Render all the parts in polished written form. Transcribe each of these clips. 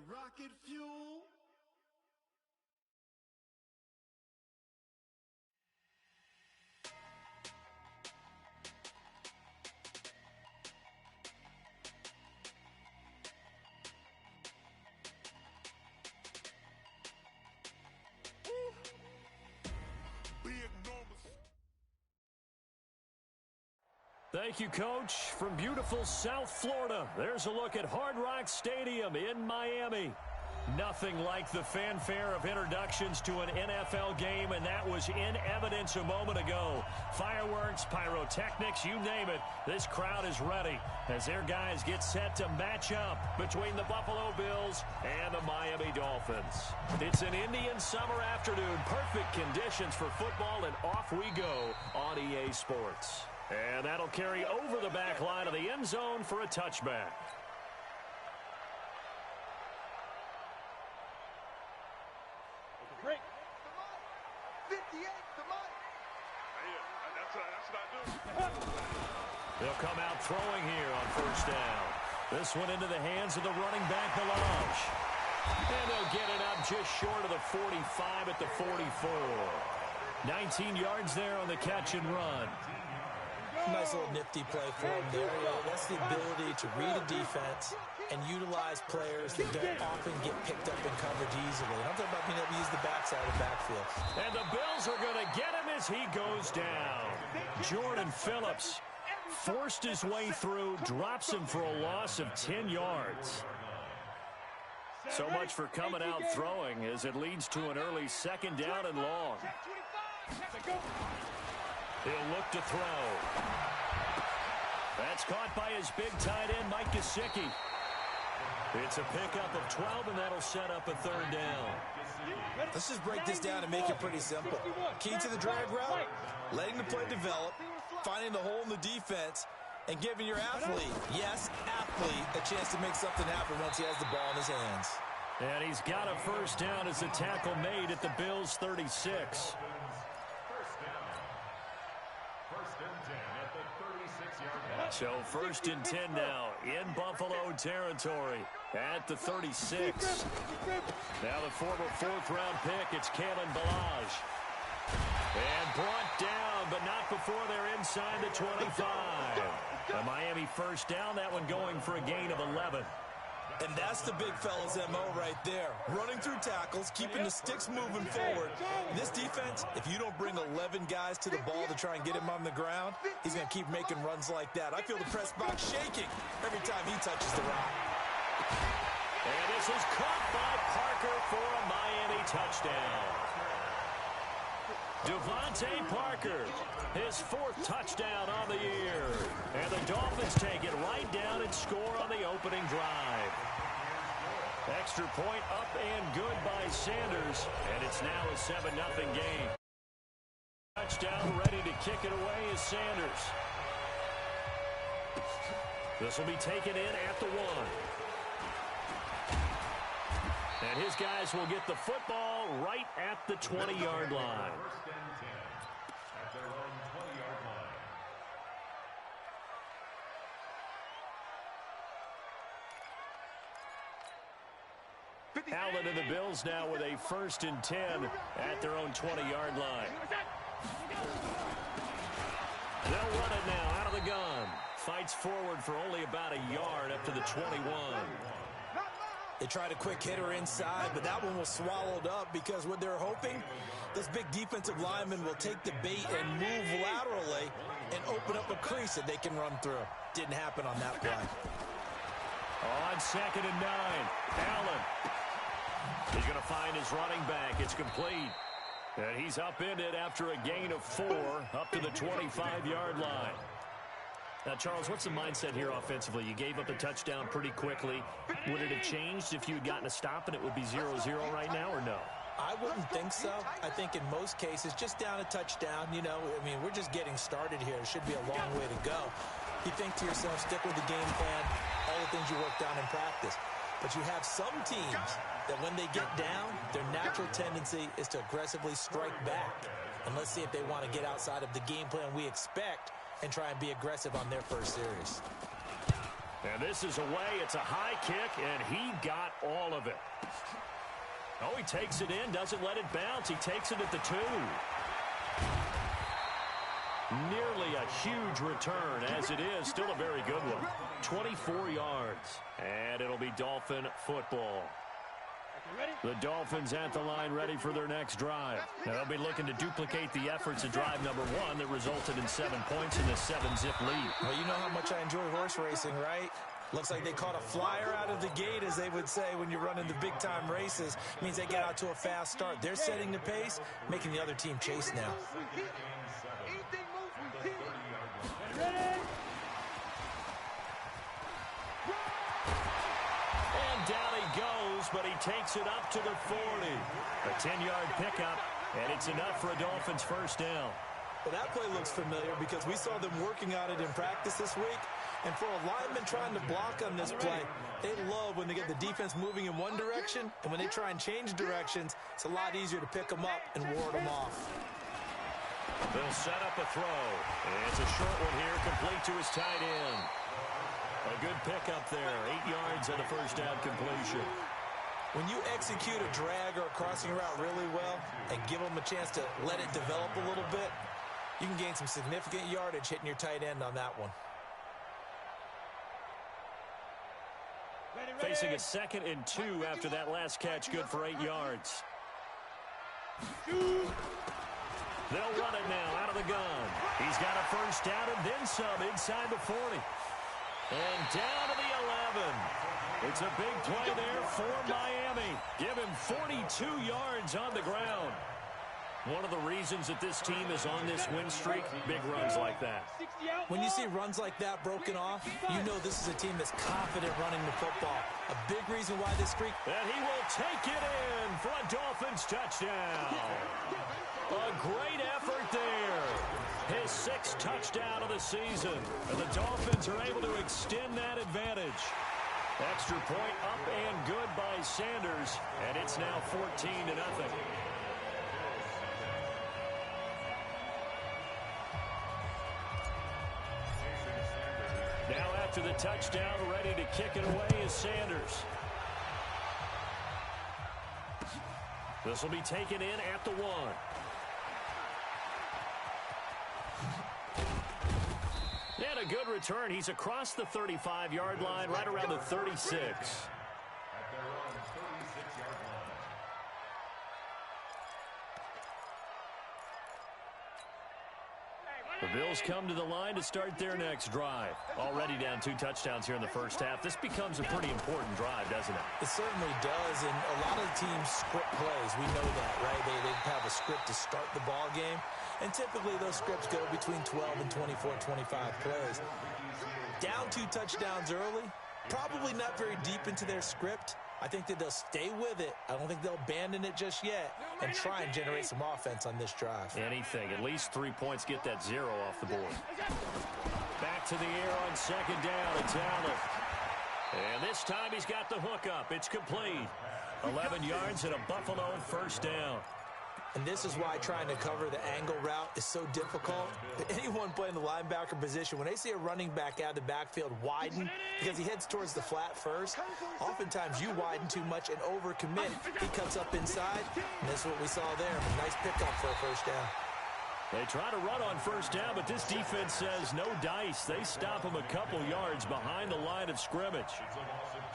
rocket fuel. Thank you, Coach. From beautiful South Florida, there's a look at Hard Rock Stadium in Miami. Nothing like the fanfare of introductions to an NFL game, and that was in evidence a moment ago. Fireworks, pyrotechnics, you name it. This crowd is ready as their guys get set to match up between the Buffalo Bills and the Miami Dolphins. It's an Indian summer afternoon. Perfect conditions for football, and off we go on EA Sports. And that'll carry over the back line of the end zone for a touchback. Break. 58, come on. That's what I do. They'll come out throwing here on first down. This one into the hands of the running back, Balaj. And they'll get it up just short of the 45 at the 44. 19 yards there on the catch and run. Nice little nifty play for him there. That's the ability to read a defense and utilize players that don't often get picked up in coverage easily. And I'm talking about being able to use the backside of the backfield. And the Bills are going to get him as he goes down. Jordan Phillips forced his way through, drops him for a loss of 10 yards. So much for coming out throwing as it leads to an early second down and long. He'll look to throw. That's caught by his big tight end, Mike Gesicki. It's a pickup of 12, and that'll set up a third down. Let's just break this down and make it pretty simple. Key to the drag route, letting the play develop, finding the hole in the defense, and giving your athlete, yes, athlete, a chance to make something happen once he has the ball in his hands. And he's got a first down as the tackle made at the Bills' 36. So first and 10 now in Buffalo territory at the 36. Now the former fourth-round pick, it's Kalen Balaj. And brought down, but not before they're inside the 25. The Miami first down, that one going for a gain of 11. And that's the big fella's MO right there. Running through tackles, keeping the sticks moving forward. This defense, if you don't bring 11 guys to the ball to try and get him on the ground, he's going to keep making runs like that. I feel the press box shaking every time he touches the rock. And this is caught by Parker for a Miami touchdown. Devontae Parker, his fourth touchdown on the year. And the Dolphins take it right down and score on the opening drive. Extra point up and good by Sanders. And it's now a 7-0 game. Touchdown ready to kick it away is Sanders. This will be taken in at the 1. And his guys will get the football right at the 20-yard line. Allen and the Bills now with a first and 10 at their own 20-yard line. They'll run it now out of the gun. Fights forward for only about a yard up to the 21. They tried a quick hitter inside, but that one was swallowed up because what they're hoping, this big defensive lineman will take the bait and move laterally and open up a crease that they can run through. Didn't happen on that play. On 2nd and 9, Allen. He's going to find his running back. It's complete. And he's upended after a gain of 4 up to the 25-yard line. Now, Charles, what's the mindset here offensively? You gave up a touchdown pretty quickly. Would it have changed if you had gotten a stop and it would be 0-0 right now, or no? I wouldn't think so. I think in most cases, just down a touchdown, you know, I mean, we're just getting started here. It should be a long way to go. You think to yourself, stick with the game plan, all the things you worked on in practice. But you have some teams that when they get down, their natural tendency is to aggressively strike back. And let's see if they want to get outside of the game plan we expect and try and be aggressive on their first series. And this is away. It's a high kick, and he got all of it. Oh, he takes it in, doesn't let it bounce. He takes it at the 2. Nearly a huge return, as it is. Still a very good one. 24 yards. And it'll be Dolphin football. The Dolphins at the line, ready for their next drive. Now, they'll be looking to duplicate the efforts of drive number 1 that resulted in 7 points in the 7-zip lead. Well, you know how much I enjoy horse racing, right? Looks like they caught a flyer out of the gate, as they would say when you're running the big-time races. It means they get out to a fast start. They're setting the pace, making the other team chase now. Down he goes, but he takes it up to the 40. A 10-yard pickup, and it's enough for a Dolphins first down. Well, that play looks familiar because we saw them working on it in practice this week. And for a lineman trying to block on this play, they love when they get the defense moving in one direction, and when they try and change directions, it's a lot easier to pick them up and ward them off. They'll set up a throw. And it's a short one here, complete to his tight end. A good pickup there, 8 yards on the first down completion. When you execute a drag or a crossing route really well and give them a chance to let it develop a little bit, you can gain some significant yardage hitting your tight end on that one. Facing a 2nd and 2 after that last catch, good for 8 yards. They'll run it now out of the gun. He's got a first down and then some inside the 40. And down to the 11. It's a big play there for Miami. Give him 42 yards on the ground. One of the reasons that this team is on this win streak, big runs like that. When you see runs like that broken off, you know this is a team that's confident running the football. A big reason why this streak... And he will take it in for a Dolphins touchdown. A great effort there. His 6th touchdown of the season. And the Dolphins are able to extend that advantage. Extra point up and good by Sanders. And it's now 14-0. Now after the touchdown, ready to kick it away is Sanders. This will be taken in at the 1. And a good return. He's across the 35-yard line, right around the 36. The Bills come to the line to start their next drive. Already down 2 touchdowns here in the first half. This becomes a pretty important drive, doesn't it? It certainly does, and a lot of teams script plays. We know that, right? They have a script to start the ball game, and typically those scripts go between 12 and 24, 25 plays. Down 2 touchdowns early, probably not very deep into their script. I think that they'll stay with it. I don't think they'll abandon it just yet and try and generate some offense on this drive. Anything. At least 3 points. Get that 0 off the board. Back to the air on 2nd down. It's Allen. And this time he's got the hook up. It's complete. 11 yards and a Buffalo first down. And this is why trying to cover the angle route is so difficult. Anyone playing the linebacker position, when they see a running back out of the backfield widen because he heads towards the flat first, oftentimes you widen too much and overcommit. He cuts up inside, and this is what we saw there. A nice pickup for a first down. They try to run on first down, but this defense says no dice. They stop him a couple yards behind the line of scrimmage.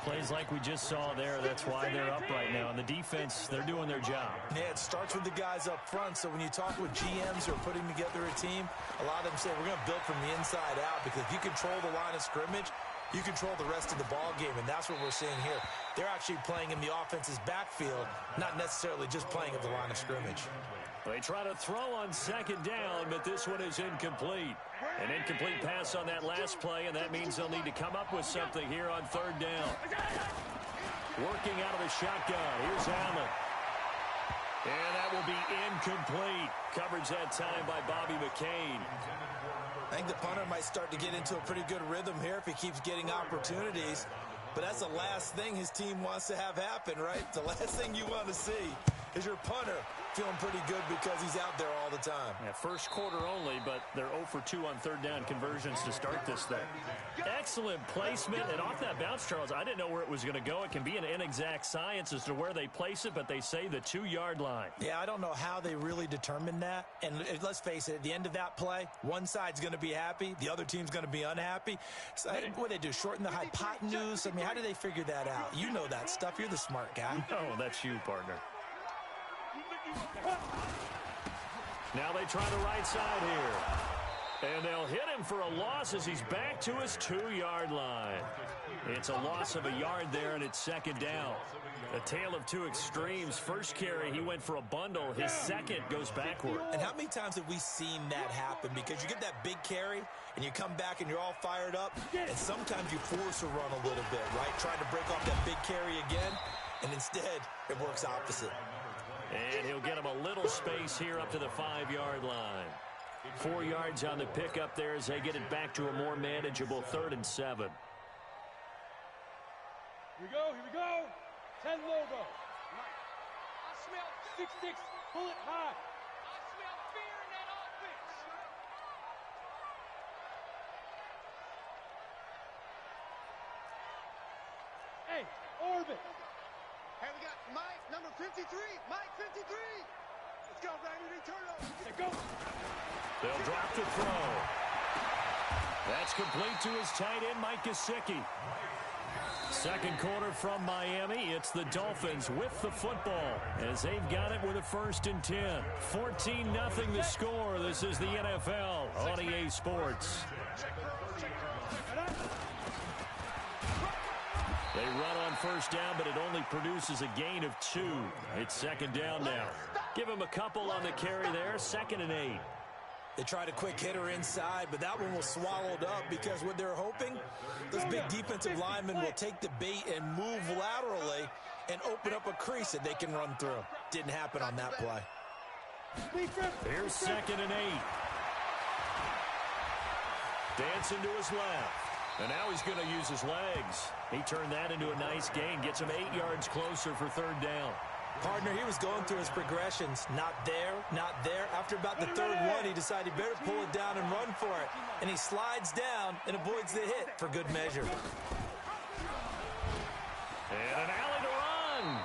Plays like we just saw there, that's why they're up right now. And the defense, they're doing their job. Yeah, it starts with the guys up front. So when you talk with GMs who are putting together a team, a lot of them say we're going to build from the inside out, because if you control the line of scrimmage, you control the rest of the ball game, and that's what we're seeing here. They're actually playing in the offense's backfield, not necessarily just playing at the line of scrimmage. They try to throw on 2nd down, but this one is incomplete. An incomplete pass on that last play, and that means they'll need to come up with something here on 3rd down. Working out of the shotgun. Here's Allen. And that will be incomplete. Coverage that time by Bobby McCain. I think the punter might start to get into a pretty good rhythm here if he keeps getting opportunities. But that's the last thing his team wants to have happen, right? The last thing you want to see is your punter feeling pretty good because he's out there all the time. Yeah, first quarter only, but they're 0 for 2 on third down conversions to start this thing. Excellent placement, and off that bounce, Charles, I didn't know where it was going to go. It can be an inexact science as to where they place it, but they say the 2-yard line. Yeah, I don't know how they really determined that. And let's face it, at the end of that play, one side's going to be happy, the other team's going to be unhappy. So, what do they do, shorten the hypotenuse? I mean, how do they figure that out? You know that stuff. You're the smart guy. Oh, that's you, partner. Now they try the right side here. And they'll hit him for a loss as he's back to his 2-yard line. It's a loss of a yard there, and it's second down. A tale of two extremes. First carry, he went for a bundle. His second goes backward. And how many times have we seen that happen? Because you get that big carry, and you come back and you're all fired up, and sometimes you force a run a little bit, right? Trying to break off that big carry again, and instead it works opposite. And he'll get him a little space here up to the 5-yard line. 4 yards on the pickup there as they get it back to a more manageable 3rd and 7. Here we go, here we go. 10 logo. I smell 6-6, pull it high. I smell fear in that offense. Hey, orbit. Hey, we got Mike, number 53. Mike, 53. Let's go, baby. Turn over. Hey, go. They'll drop to throw. That's complete to his tight end, Mike Gesicki. Second quarter from Miami. It's the Dolphins with the football as they've got it with a 1st and 10. 14-0 the score. This is the NFL on EA Sports. They run on first down, but it only produces a gain of 2. It's second down now. Give him a couple on the carry there. 2nd and 8. They tried a quick hitter inside, but that one was swallowed up because what they're hoping, those big defensive linemen will take the bait and move laterally and open up a crease that they can run through. Didn't happen on that play. Here's 2nd and 8. Dancing to his left. And now he's going to use his legs. He turned that into a nice gain. Gets him 8 yards closer for 3rd down. Partner, he was going through his progressions. Not there, not there. After about the 3rd one, he decided he better pull it down and run for it. And he slides down and avoids the hit for good measure. And an alley to run.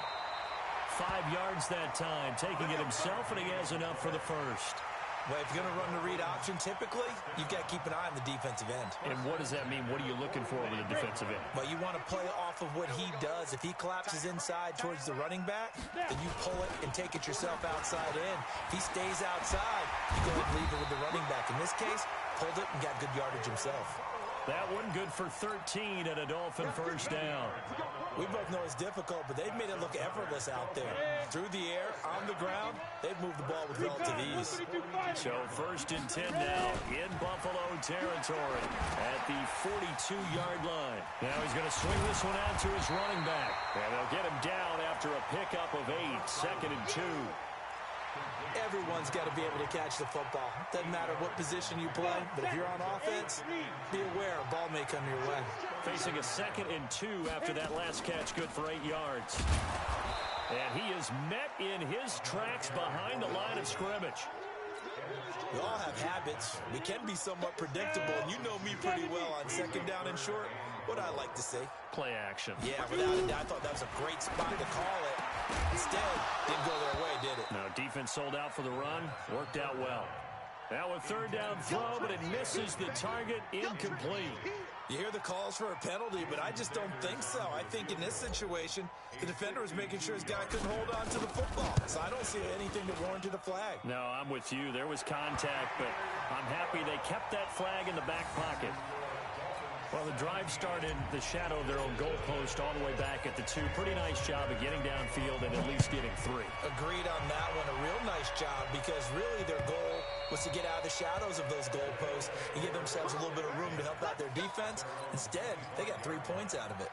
5 yards that time, taking it himself, and he has enough for the 1st. Well, if you're going to run the read option, typically, you've got to keep an eye on the defensive end. And what does that mean? What are you looking for with a defensive end? Well, you want to play off of what he does. If he collapses inside towards the running back, then you pull it and take it yourself outside in. If he stays outside, you go ahead and leave it with the running back. In this case, pulled it and got good yardage himself. That one good for 13 and a Dolphin 1st down. We both know it's difficult, but they've made it look effortless out there. Through the air, on the ground, they've moved the ball with relative ease. So 1st and 10 now in Buffalo territory at the 42-yard line. Now he's going to swing this one out to his running back. And they'll get him down after a pickup of 8. 2nd and 2. Everyone's got to be able to catch the football. Doesn't matter what position you play, but if you're on offense, be aware a ball may come your way. Facing a 2nd and 2 after that last catch, good for 8 yards. And he is met in his tracks behind the line of scrimmage. We all have habits. We can be somewhat predictable, and you know me pretty well on 2nd down and short. What I like to see. Play action. Yeah, without a doubt. I thought that was a great spot to call it. Instead, didn't go their way, did it? No, defense sold out for the run. Worked out well. Now a 3rd down throw, but it misses the target. Incomplete. You hear the calls for a penalty, but I just don't think so. I think in this situation, the defender was making sure his guy couldn't hold on to the football. So I don't see anything that warranted a flag. No, I'm with you. There was contact, but I'm happy they kept that flag in the back pocket. Well, the drive started the shadow of their own goalpost all the way back at the 2. Pretty nice job of getting downfield and at least getting 3. Agreed on that one. A real nice job because really their goal was to get out of the shadows of those goalposts and give themselves a little bit of room to help out their defense. Instead, they got 3 points out of it.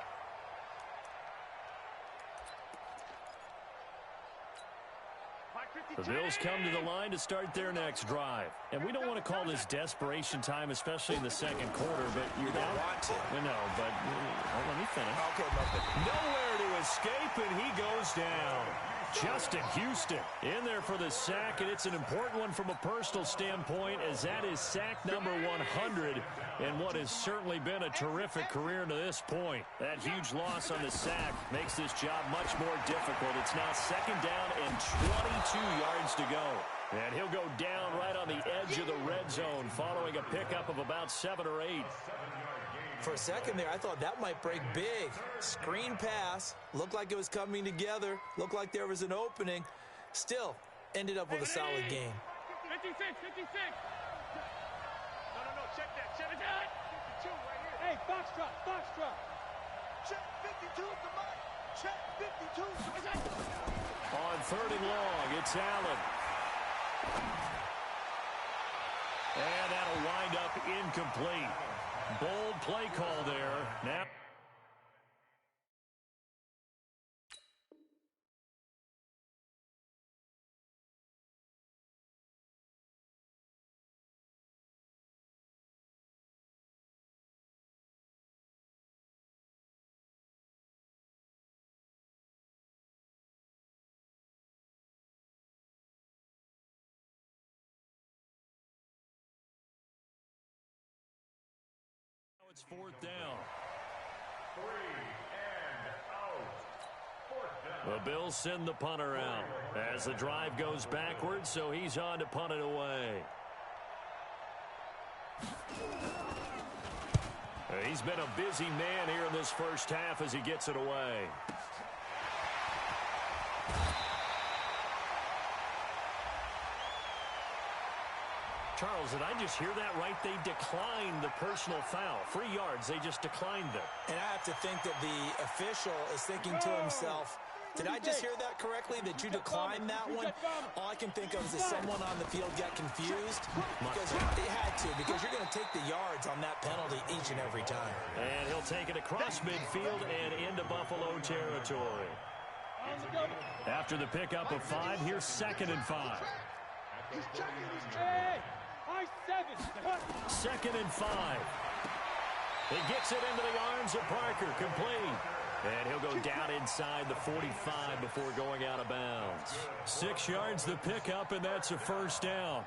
The Bills come to the line to start their next drive. And we don't want to call this desperation time, especially in the 2nd quarter, but you don't want to. No, but let me finish. Okay, Muffin. Nowhere to escape, and he goes down. Justin Houston in there for the sack, and it's an important one from a personal standpoint, as that is sack number 100 and what has certainly been a terrific career to this point. That huge loss on the sack makes this job much more difficult. It's now second down and 22 yards to go. And he'll go down right on the edge of the red zone following a pickup of about 7 or 8. For a second there, I thought that might break big. Screen pass. Looked like it was coming together. Looked like there was an opening. Still, ended up with a solid game. 56, 56. No, check that. Check that. 52 right here. Hey, Foxtrot. Check 52 to Mike. Check 52 to Mike. On 3rd and long, it's Allen. And that'll wind up incomplete. Bold play call there. Now. It's 4th down. 3 and out. 4th down. The Bills send the punter out as the drive goes backwards, so he's on to punt it away. He's been a busy man here in this first half as he gets it away. Charles, did I just hear that right? They declined the personal foul. 3 yards, they just declined it. And I have to think that the official is thinking to himself, did I just hear that correctly, that you declined that one? All I can think of is that someone on the field got confused. Because they had to, because you're going to take the yards on that penalty each and every time. And he'll take it across midfield and into Buffalo territory. After the pickup of 5, here's 2nd and 5. Hey! 2nd and 5. He gets it into the arms of Parker, complete. And he'll go down inside the 45 before going out of bounds. 6 yards the pickup, and that's a 1st down.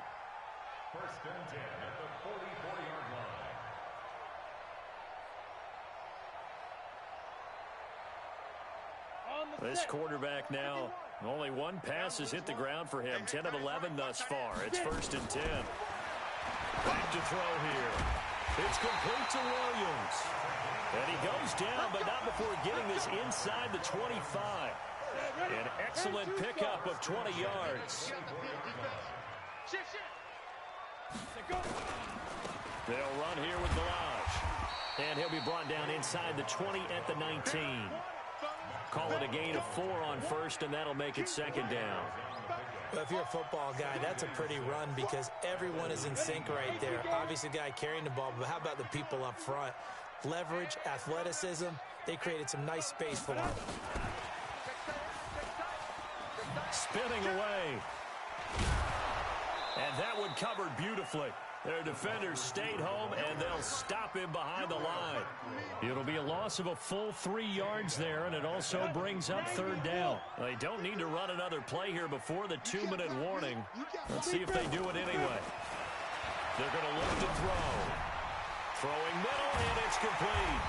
1st and 10 at the 44-yard line. This quarterback now, only one pass has hit the ground for him. 10 of 11 thus far. It's 1st and 10. Back to throw here. It's complete to Williams. And he goes down, but not before getting this inside the 25. An excellent pickup of 20 yards. They'll run here with Balaj. And he'll be brought down inside the 20 at the 19. Call it a gain of 4 on 1st, and that'll make it 2nd down. Well, if you're a football guy, that's a pretty run because everyone is in sync right there. Obviously, the guy carrying the ball, but how about the people up front? Leverage, athleticism, they created some nice space for him. Spinning away. And that one covered beautifully. Their defenders stayed home, and they'll stop him behind the line. It'll be a loss of a full 3 yards there, and it also brings up 3rd down. They don't need to run another play here before the 2-minute warning. Let's see if they do it anyway. They're going to look to throw. Throwing middle, and it's complete.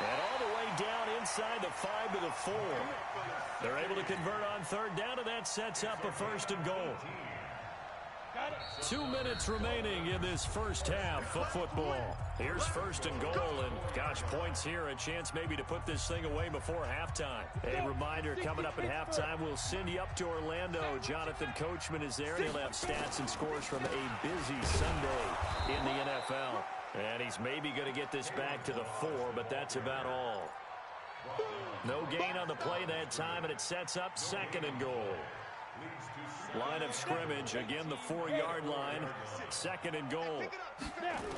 And all the way down inside the 5 to the 4. They're able to convert on 3rd down, and that sets up a 1st and goal. 2 minutes remaining in this first half of football. Here's 1st and goal, and gosh, points here, a chance maybe to put this thing away before halftime. A reminder, coming up at halftime, we'll send you up to Orlando. Jonathan Coachman is there, and he'll have stats and scores from a busy Sunday in the NFL. And he's maybe going to get this back to the 4, but that's about all. No gain on the play that time, and it sets up 2nd and goal. Line of scrimmage, again the 4-yard line. 2nd and goal.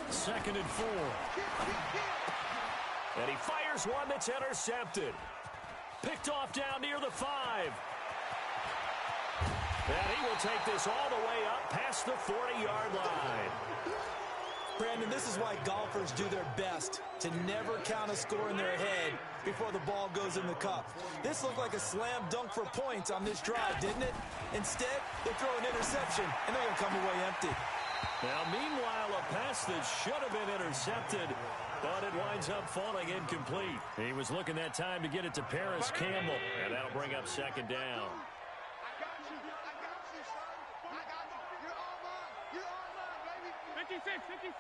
2nd and 4. And he fires one that's intercepted. Picked off down near the 5. And he will take this all the way up past the 40-yard line. Brandon, this is why golfers do their best to never count a score in their head before the ball goes in the cup. This looked like a slam dunk for points on this drive, didn't it? Instead, they throw an interception, and they're going to come away empty. Now, meanwhile, a pass that should have been intercepted, but it winds up falling incomplete. He was looking that time to get it to Paris Campbell, and that'll bring up second down. I got you, son. I got you. You're all mine. You're all mine, baby. 56.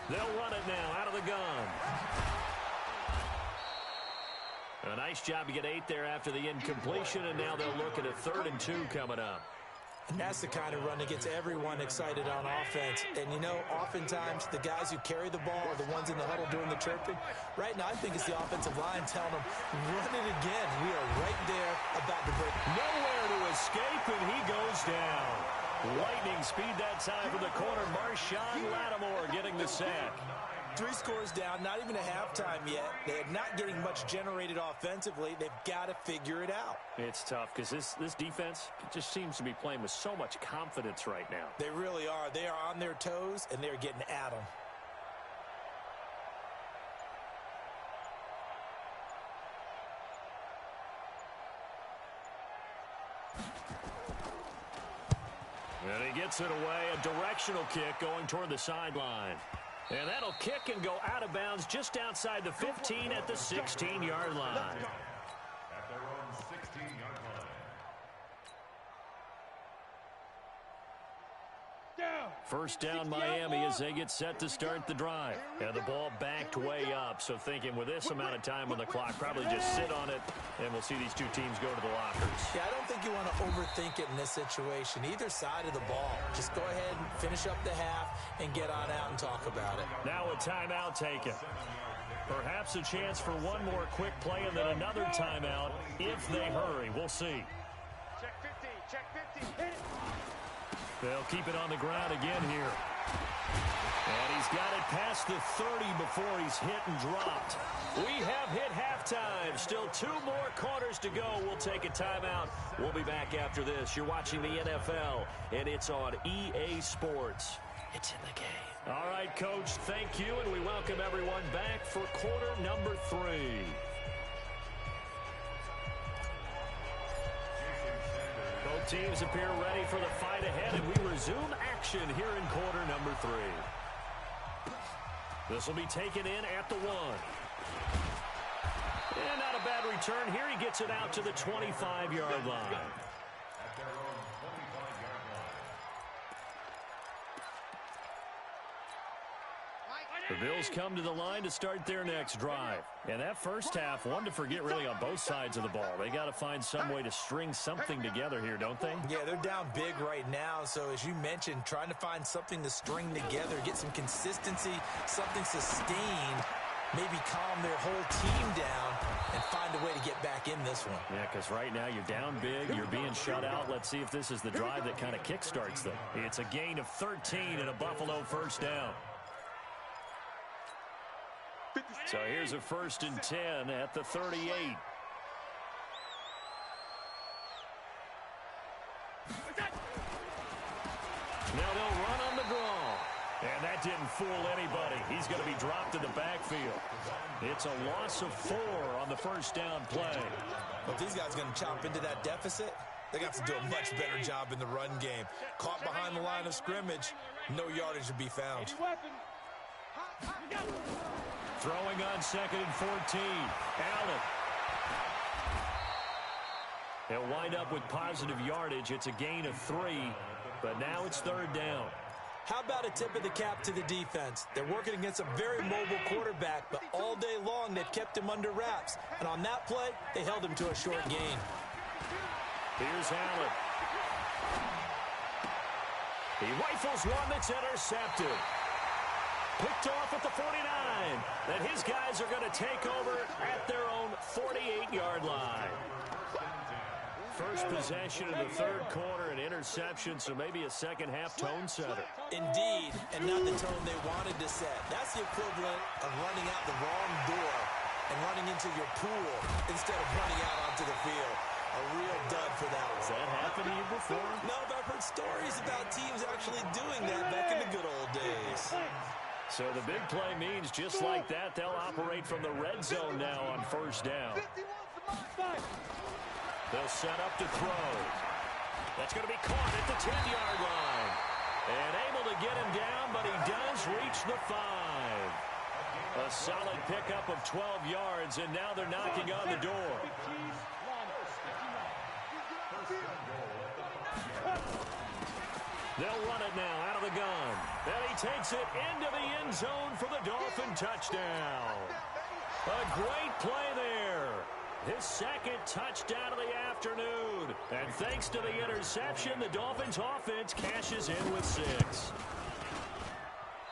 They'll run it now out of the gun. A nice job to get 8 there after the incompletion, and now they'll look at a 3rd and 2 coming up. And that's the kind of run that gets everyone excited on offense. And, you know, oftentimes the guys who carry the ball are the ones in the huddle doing the chirping. Right now, I think it's the offensive line telling them, run it again. We are right there about to break. Nowhere to escape, and he goes down. Lightning speed that time from the corner. Marshawn Lattimore getting the sack. 3 scores down, not even a halftime yet. They're not getting much generated offensively. They've got to figure it out. It's tough because this defense just seems to be playing with so much confidence right now. They really are. They are on their toes, and they're getting at them. And he gets it away, a directional kick going toward the sideline. And that'll kick and go out of bounds just outside the 15 at the 16-yard line. At their own 16-yard line. First down Miami as they get set to start the drive. And the ball backed way up, so thinking with this amount of time on the clock, probably just sit on it, and we'll see these two teams go to the lockers. Yeah, I don't think you want to overthink it in this situation. Either side of the ball. Just go ahead and finish up the half and get on out and talk about it. Now a timeout taken. Perhaps a chance for one more quick play and then another timeout if they hurry. We'll see. Check 50. Check 50. They'll keep it on the ground again here. And he's got it past the 30 before he's hit and dropped. We have hit halftime. Still 2 more quarters to go. We'll take a timeout. We'll be back after this. You're watching the NFL, and it's on EA Sports. It's in the game. All right, Coach, thank you, and we welcome everyone back for quarter number 3. Both teams appear ready for the fight ahead, and we resume action here in quarter number 3. This will be taken in at the 1. And not a bad return here. He gets it out to the 25-yard line. At their own 25-yard line. The Bills come to the line to start their next drive. And that first half, one to forget really on both sides of the ball. They got to find some way to string something together here, don't they? Yeah, they're down big right now. So as you mentioned, trying to find something to string together, get some consistency, something sustained, maybe calm their whole team down and find a way to get back in this one. Yeah, because right now you're down big, you're being shut out. Let's see if this is the drive that kind of kickstarts them. It's a gain of 13 and a Buffalo first down. So here's a 1st and 10 at the 38. Now they'll run on the draw. And that didn't fool anybody. He's going to be dropped in the backfield. It's a loss of 4 on the first down play. But if these guys are going to chop into that deficit, they're going to have to do a much better job in the run game. Caught behind the line of scrimmage, no yardage to be found. Throwing on 2nd and 14. Allen. He'll wind up with positive yardage. It's a gain of 3, but now it's 3rd down. How about a tip of the cap to the defense? They're working against a very mobile quarterback, but all day long they've kept him under wraps. And on that play, they held him to a short gain. Here's Allen. He rifles one that's intercepted. Picked off at the 49. Then his guys are going to take over at their own 48-yard line. First possession in the 3rd quarter, an interception, so maybe a second-half tone setter. Indeed, and not the tone they wanted to set. That's the equivalent of running out the wrong door and running into your pool instead of running out onto the field. A real dud for that one. Has that happened to you before? before? No, but I've heard stories about teams actually doing that back in the good old days. So the big play means just like that, they'll operate from the red zone now on first down. They'll set up to throw. That's going to be caught at the 10-yard line. And able to get him down, but he does reach the 5. A solid pickup of 12 yards, and now they're knocking on the door. They'll run it now out of the gun. And he takes it into the end zone for the Dolphin touchdown. A great play there. His second touchdown of the afternoon. And thanks to the interception, the Dolphins offense cashes in with 6.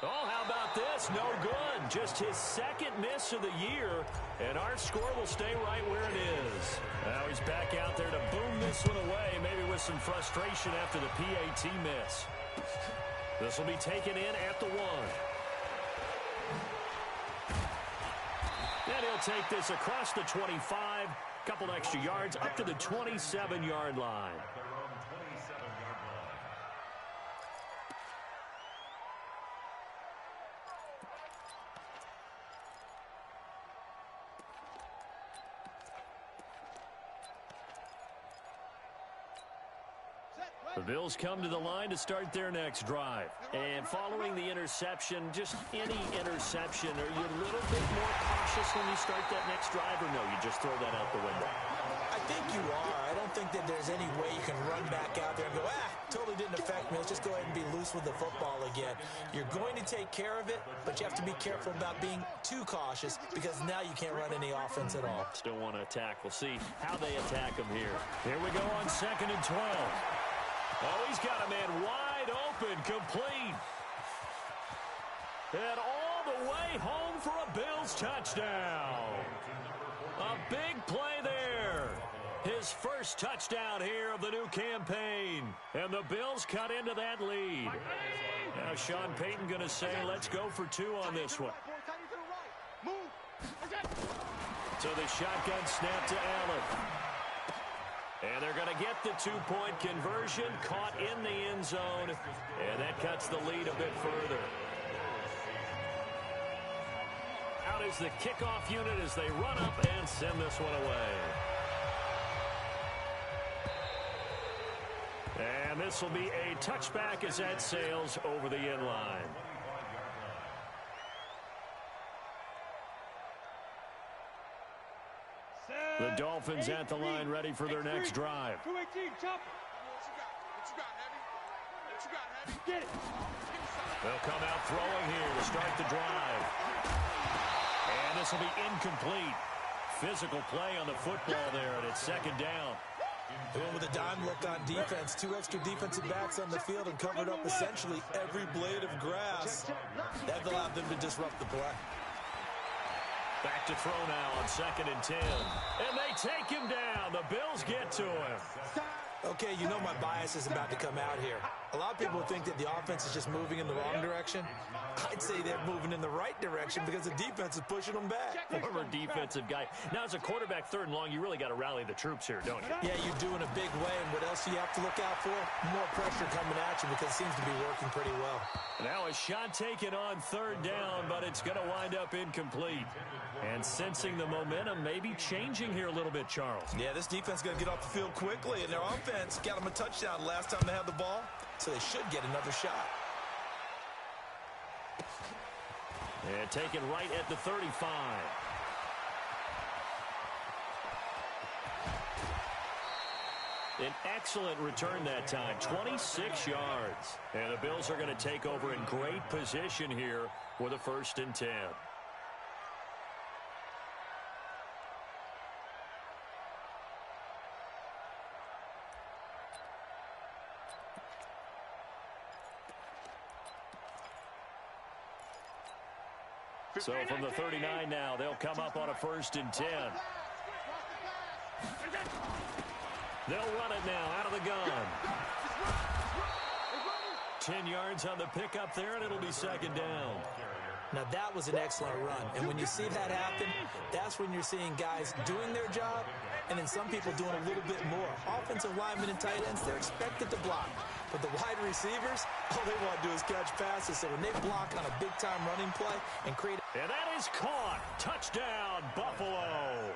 Oh, how about this? No good. Just his second miss of the year, and our score will stay right where it is. Now he's back out there to boom this one away, maybe with some frustration after the PAT miss. This will be taken in at the 1. And he'll take this across the 25, couple extra yards up to the 27-yard line. The Bills come to the line to start their next drive. And following the interception, just any interception, are you a little bit more cautious when you start that next drive, or no, you just throw that out the window? I think you are. I don't think that there's any way you can run back out there and go, totally didn't affect me. Let's just go ahead and be loose with the football again. You're going to take care of it, but you have to be careful about being too cautious because now you can't run any offense at all. Still want to attack. We'll see how they attack them here. Here we go on 2nd and 12. Oh, he's got a man wide open, complete. And all the way home for a Bills touchdown. A big play there. His first touchdown here of the new campaign. And the Bills cut into that lead. Now Sean Payton going to say, let's go for 2 on this one. So the shotgun snap to Allen. And they're going to get the 2-point conversion, caught in the end zone, and that cuts the lead a bit further. Out is the kickoff unit as they run up and send this one away. And this will be a touchback as that sails over the end line. The Dolphins at the line ready for their next drive. 218, chop. What you got, Heavy? What you got, Heavy? Get it. They'll come out throwing here to start the drive. And this will be incomplete. Physical play on the football there, and it's 2nd down. They went with a dime look on defense. 2 extra defensive backs on the field and covered up essentially every blade of grass. That allowed them to disrupt the play. Back to throw now on 2nd and 10. And they take him down. The Bills get to him. Okay, you know my bias is about to come out here. A lot of people think that the offense is just moving in the wrong direction. I'd say they're moving in the right direction because the defense is pushing them back. Former defensive guy. Now, as a quarterback, 3rd and long, you really got to rally the troops here, don't you? Yeah, you do in a big way. And what else do you have to look out for? More pressure coming at you because it seems to be working pretty well. Now a shot taken on 3rd down, but it's going to wind up incomplete. And sensing the momentum maybe changing here a little bit, Charles. Yeah, this defense is going to get off the field quickly, and their offense got them a touchdown last time they had the ball, so they should get another shot. And taken right at the 35. An excellent return that time, 26 yards. And the Bills are going to take over in great position here with a 1st and 10. So from the 39 now, they'll come up on a 1st and 10. They'll run it now out of the gun. 10 yards on the pickup there, and it'll be 2nd down. Now, that was an excellent run. And when you see that happen, that's when you're seeing guys doing their job and then some people doing a little bit more. Offensive linemen and tight ends, they're expected to block. But the wide receivers, all they want to do is catch passes. So when they block on a big-time running play and create... And that is caught. Touchdown, Buffalo.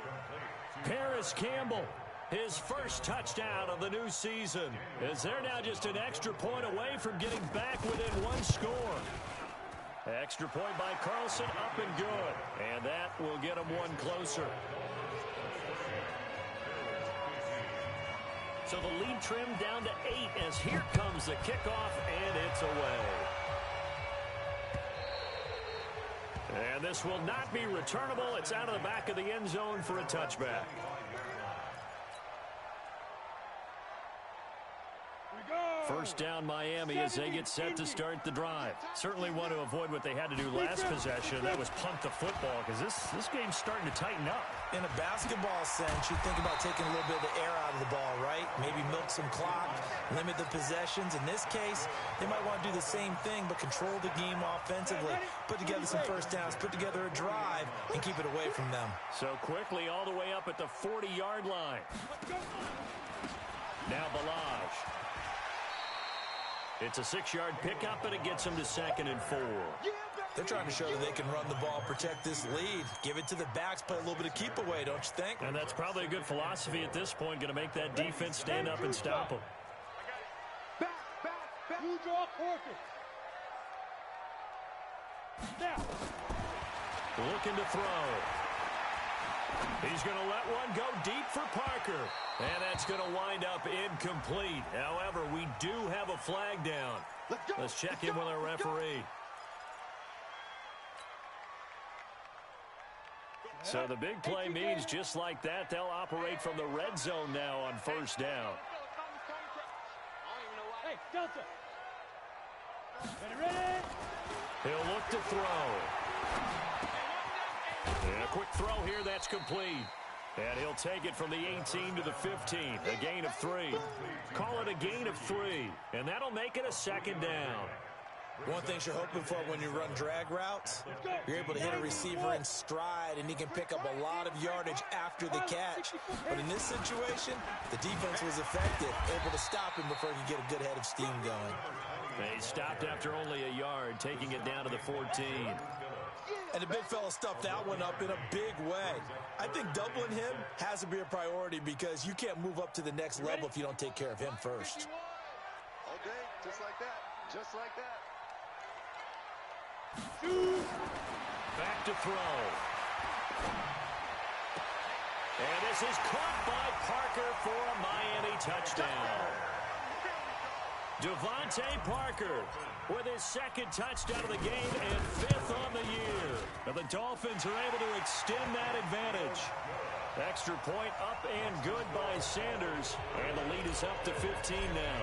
Paris Campbell, his first touchdown of the new season, as they're now just an extra point away from getting back within one score. Extra point by Carlson, up and good. And that will get them one closer. So the lead trimmed down to 8 as here comes the kickoff, and it's away. And this will not be returnable. It's out of the back of the end zone for a touchback. First down Miami as they get set to start the drive. Certainly want to avoid what they had to do last possession. That was punt the football, because this game's starting to tighten up. In a basketball sense, you think about taking a little bit of the air out of the ball, right? Maybe milk some clock, limit the possessions. In this case, they might want to do the same thing, but control the game offensively. Put together some first downs, put together a drive, and keep it away from them. So quickly all the way up at the 40-yard line. Now Balaj. It's a 6-yard pickup, and it gets them to 2nd and 4. They're trying to show that they can run the ball, protect this lead. Give it to the backs, play a little bit of keep away, don't you think? And that's probably a good philosophy at this point, going to make that defense stand up and stop them. Back. You draw quarters. Now. Looking to throw. He's going to let one go deep for Parker. And that's going to wind up incomplete. However, we do have a flag down. Let's check in with our referee. So the big play means just like that, they'll operate from the red zone now on first down. Hey, Delta. Ready? He'll look to throw. And a quick throw here, that's complete. And he'll take it from the 18 to the 15. A gain of 3. Call it a gain of 3. And that'll make it a 2nd down. One thing you're hoping for when you run drag routes, you're able to hit a receiver in stride, and he can pick up a lot of yardage after the catch. But in this situation, the defense was effective, able to stop him before he could get a good head of steam going. They stopped after only a yard, taking it down to the 14. And the big fella stuffed that one up in a big way. I think doubling him has to be a priority because you can't move up to the next level if you don't take care of him first. Okay, just like that. Just like that. Back to throw. And this is caught by Parker for a Miami touchdown. Devontae Parker with his 2nd touchdown of the game and 5th on the year. And the Dolphins are able to extend that advantage. Extra point up and good by Sanders. And the lead is up to 15 now.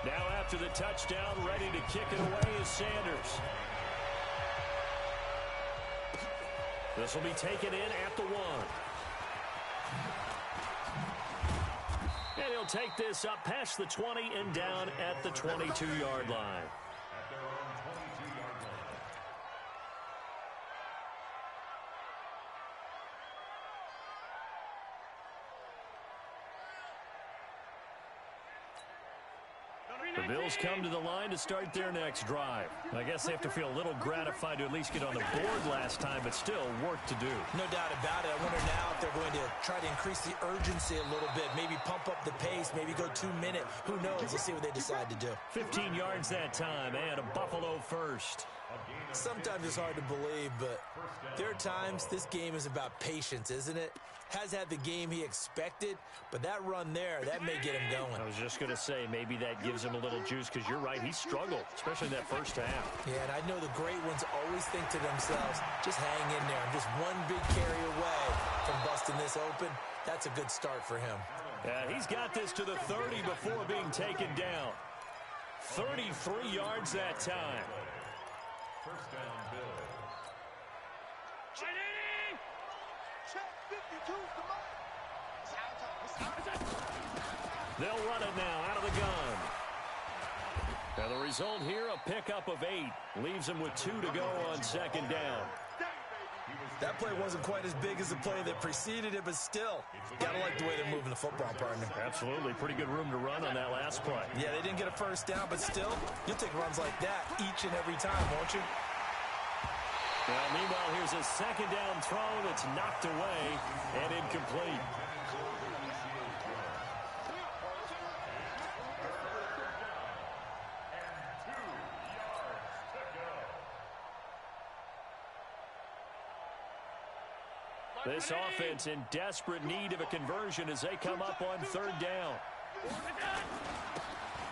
Now after the touchdown, ready to kick it away is Sanders. This will be taken in at the 1. And he'll take this up past the 20 and down at the 22-yard line. The Bills come to the line to start their next drive. I guess they have to feel a little gratified to at least get on the board last time, but still work to do. No doubt about it. I wonder now if they're going to try to increase the urgency a little bit, maybe pump up the pace, maybe go 2-minute. Who knows? Let's see what they decide to do. 15 yards that time, and a Buffalo first. Sometimes it's hard to believe, but there are times this game is about patience, isn't it? Has had the game he expected, but that run there, that may get him going. I was just going to say, maybe that gives him a little juice, because you're right, he struggled, especially in that first half. Yeah, and I know the great ones always think to themselves, just hang in there. I'm just one big carry away from busting this open. That's a good start for him. He's got this to the 30 before being taken down. 33 yards that time. First down, Bill. They'll run it now out of the gun. And the result here, a pickup of 8. Leaves him with 2 to go on second down. That play wasn't quite as big as the play that preceded it, but still, gotta like the way they're moving the football, partner. Absolutely. Pretty good room to run on that last play. Yeah, they didn't get a first down, but still, you'll take runs like that each and every time, won't you? Well, meanwhile, here's a second down throw that's knocked away and incomplete. This offense in desperate need of a conversion as they come up on third down.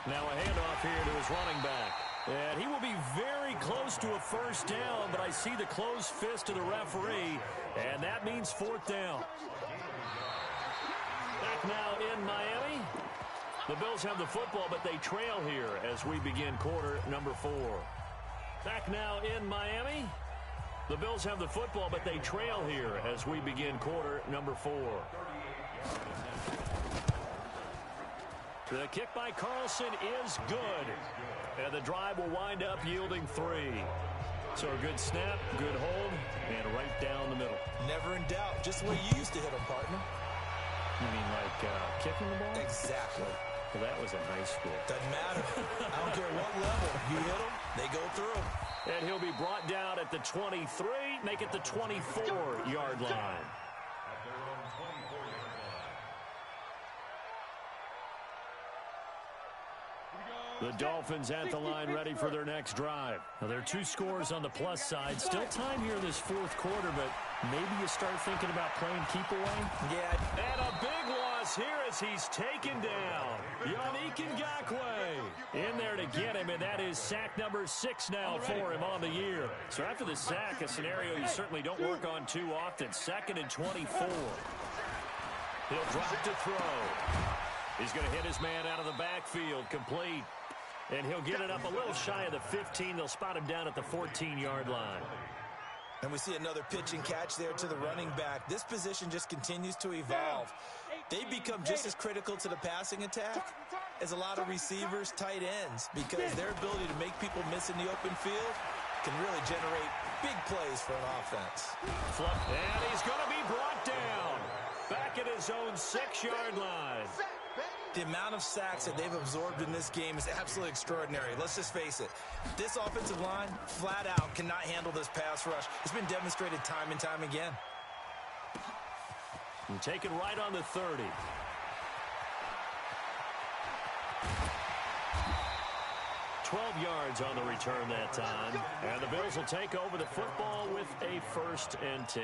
Now a handoff here to his running back. And he will be very close to a first down, but I see the closed fist of the referee, and that means fourth down. Back now in Miami. The Bills have the football, but they trail here as we begin quarter number 4. Back now in Miami. The Bills have the football, but they trail here as we begin quarter number 4. The kick by Carlson is good. And the drive will wind up yielding 3. So a good snap, good hold, and right down the middle. Never in doubt. Just the way you used to hit them, partner. You mean like kicking the ball? Exactly. Well, that was in high school. Doesn't matter. I don't care what level. You hit them, they go through. And he'll be brought down at the 23, make it the 24-yard line. The Dolphins at the line ready for their next drive. Now, there are 2 scores on the plus side. Still time here in this fourth quarter, but maybe you start thinking about playing keep away. Yeah. And a big loss here as he's taken down. Yannick Ngakoue in there to get him, and that is sack number 6 now for him on the year. So after the sack, a scenario you certainly don't work on too often. 2nd and 24. He'll drop to throw. He's going to hit his man out of the backfield, complete. And he'll get it up a little shy of the 15. They'll spot him down at the 14-yard line. And we see another pitch and catch there to the running back. This position just continues to evolve. They become just as critical to the passing attack as a lot of receivers, tight ends, because their ability to make people miss in the open field can really generate big plays for an offense. And he's going to be brought down back at his own 6-yard line. The amount of sacks that they've absorbed in this game is absolutely extraordinary. Let's just face it. This offensive line, flat out, cannot handle this pass rush. It's been demonstrated time and time again. And taken right on the 30. $12 yards on the return that time. And the Bills will take over the football with a 1st and 10.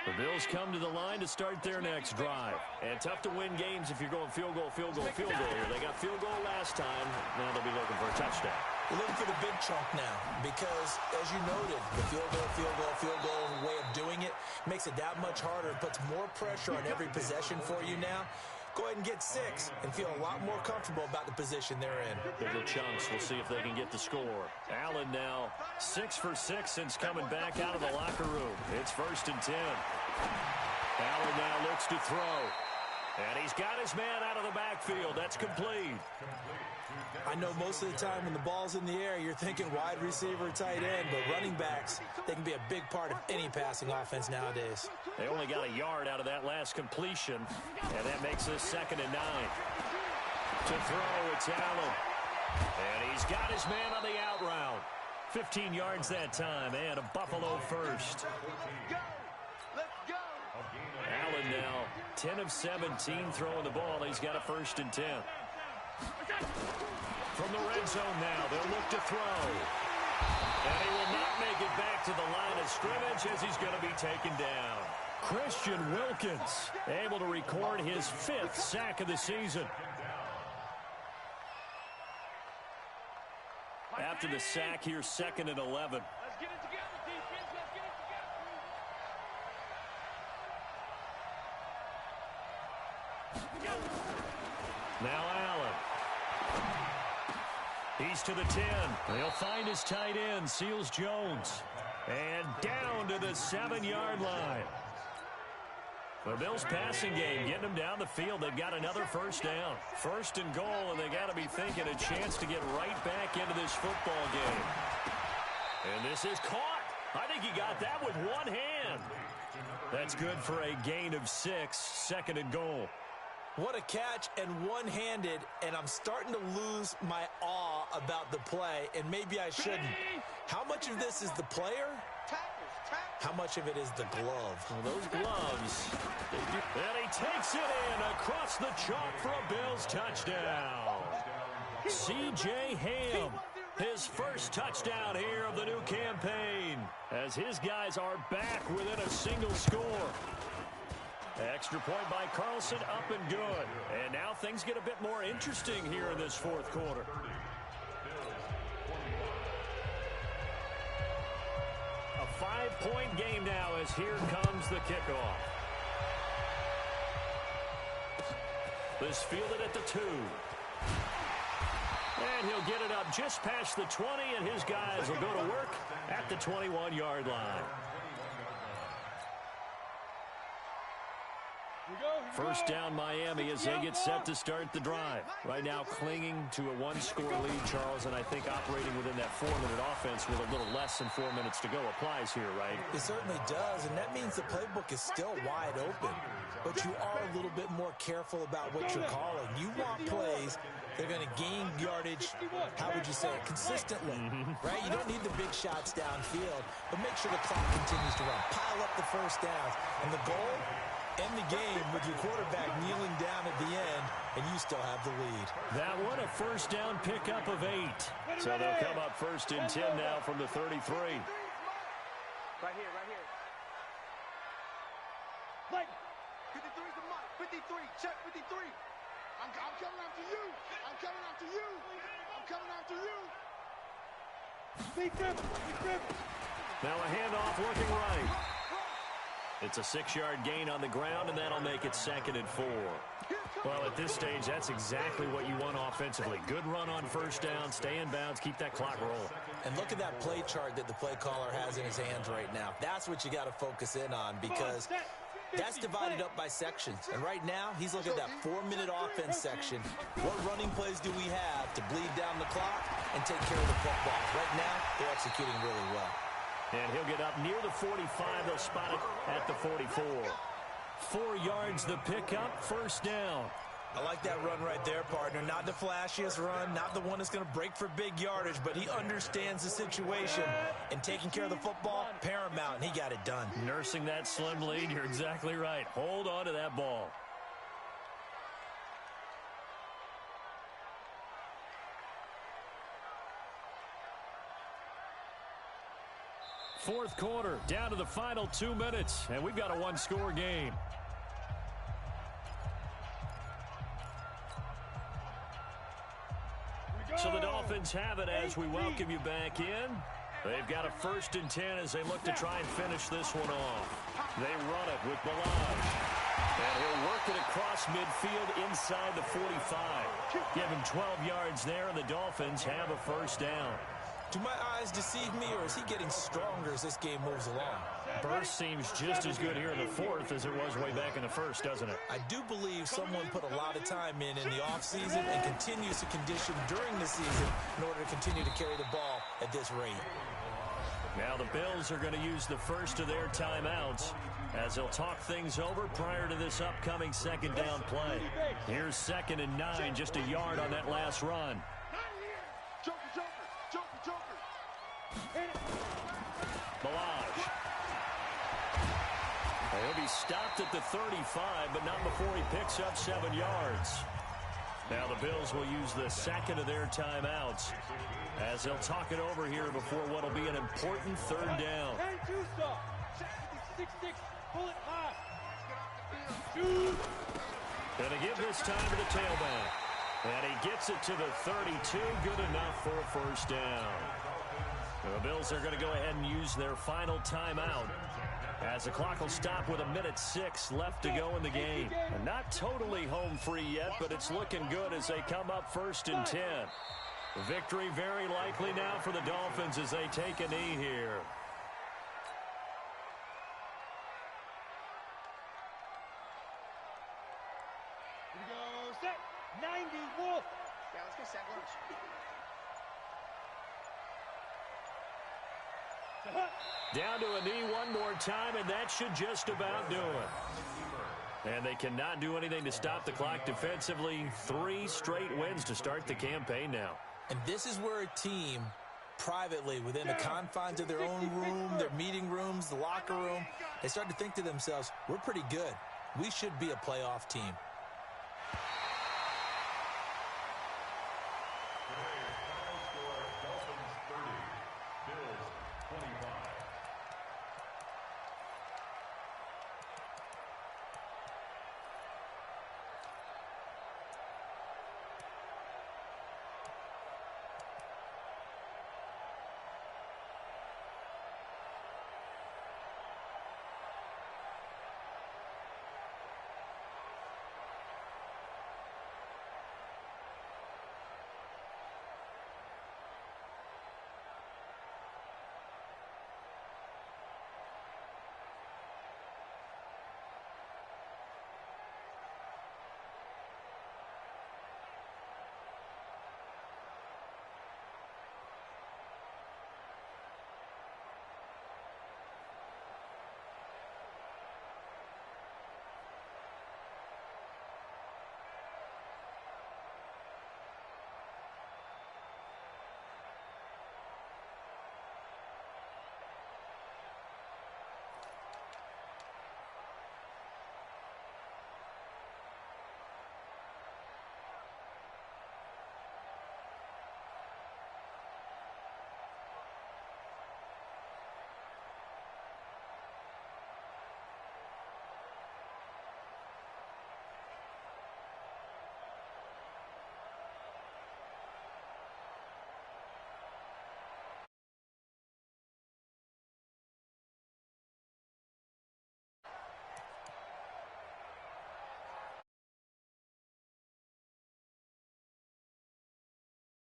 The Bills come to the line to start their next drive. And tough to win games if you're going field goal, field goal, field goal here. They got field goal last time. Now they'll be looking for a touchdown. We're looking for the big chunk now because, as you noted, the field goal way of doing it makes it that much harder. It puts more pressure on every possession for you now. Go ahead and get 6 and feel a lot more comfortable about the position they're in. Bigger chunks. We'll see if they can get the score. Allen now 6 for 6 since coming back out of the locker room. It's 1st and 10. Allen now looks to throw. And he's got his man out of the backfield. That's complete. I know most of the time when the ball's in the air, you're thinking wide receiver, tight end, but running backs, they can be a big part of any passing offense nowadays. They only got a yard out of that last completion, and that makes this 2nd and 9. To throw, it's Allen. And he's got his man on the out route. 15 yards that time, and a Buffalo first. Allen now 10 of 17 throwing the ball. He's got a 1st and 10. From the red zone now, they'll look to throw. And he will not make it back to the line of scrimmage as he's going to be taken down. Christian Wilkins able to record his 5th sack of the season. After the sack here, 2nd and 11. Let's get it together, defense. Let's get it together. Now Allen. He's to the 10. He'll find his tight end, Seals Jones. And down to the 7-yard line. The Bills passing game getting them down the field. They've got another first down. First and goal, and they got to be thinking a chance to get right back into this football game. And this is caught. I think he got that with one hand. That's good for a gain of 6, second and goal. What a catch, and one-handed, and I'm starting to lose my awe about the play, and maybe I shouldn't. How much of this is the player? How much of it is the glove? Well, those gloves. And he takes it in across the chalk for a Bills touchdown. C.J. Ham, his first touchdown here of the new campaign, as his guys are back within a single score. Extra point by Carlson, up and good. And now things get a bit more interesting here in this fourth quarter. A 5-point game now as here comes the kickoff. This fielded at the 2. And he'll get it up just past the 20, and his guys will go to work at the 21-yard line. First down Miami as they get set to start the drive. Right now clinging to a one-score lead, Charles, and I think operating within that 4-minute offense with a little less than 4 minutes to go applies here, right? It certainly does, and that means the playbook is still wide open. But you are a little bit more careful about what you're calling. You want plays that are going to gain yardage, how would you say it, consistently, right? You don't need the big shots downfield, but make sure the clock continues to run. Pile up the first downs, and the goal, end the game with your quarterback kneeling down at the end, and you still have the lead. That one a first down pickup of 8. So they'll come up first and 10 now from the 33. Right here, right here. Mike. 53 is the mic. 53, check 53. I'm coming after you. I'm coming after you. I'm coming after you. Big grip. Now a handoff looking right. It's a 6-yard gain on the ground, and that'll make it second and 4. Well, at this stage, that's exactly what you want offensively. Good run on first down, stay in bounds, keep that clock rolling. And look at that play chart that the play caller has in his hands right now. That's what you got to focus in on, because that's divided up by sections. And right now, he's looking at that 4-minute offense section. What running plays do we have to bleed down the clock and take care of the football? Right now, they're executing really well. And he'll get up near the 45. They'll spot it at the 44. 4 yards the pickup, first down. I like that run right there, partner. Not the flashiest run, not the one that's going to break for big yardage, but he understands the situation, and taking care of the football, paramount, and he got it done. Nursing that slim lead, you're exactly right. Hold on to that ball. Fourth quarter, down to the final 2 minutes, and we've got a one-score game. So the Dolphins have it as we welcome you back in. They've got a first and 10 as they look to try and finish this one off. They run it with Balaj. And he'll work it across midfield inside the 45. Give him 12 yards there, and the Dolphins have a first down. Do my eyes deceive me, or is he getting stronger as this game moves along? Burst seems just as good here in the fourth as it was way back in the first, doesn't it? I do believe someone put a lot of time in the offseason and continues to condition during the season in order to continue to carry the ball at this rate. Now the Bills are going to use the first of their timeouts as they'll talk things over prior to this upcoming second down play. Here's 2nd and 9, just a yard on that last run. Balaj. He'll be stopped at the 35, but not before he picks up 7 yards. Now the Bills will use the second of their timeouts as they'll talk it over here before what will be an important third down. Going to give this time to the tailback. And he gets it to the 32. Good enough for a first down. The Bills are going to go ahead and use their final timeout as the clock will stop with 1:06 left to go in the game. And not totally home free yet, but it's looking good as they come up 1st and 10. Victory very likely now for the Dolphins as they take a knee here. set. 90 Wolf. Yeah, let's get set lunch. Down to a knee one more time, and that should just about do it. And they cannot do anything to stop the clock defensively. 3 straight wins to start the campaign now. And this is where a team, privately, within the confines of their own room, their meeting rooms, the locker room, they start to think to themselves, we're pretty good. We should be a playoff team.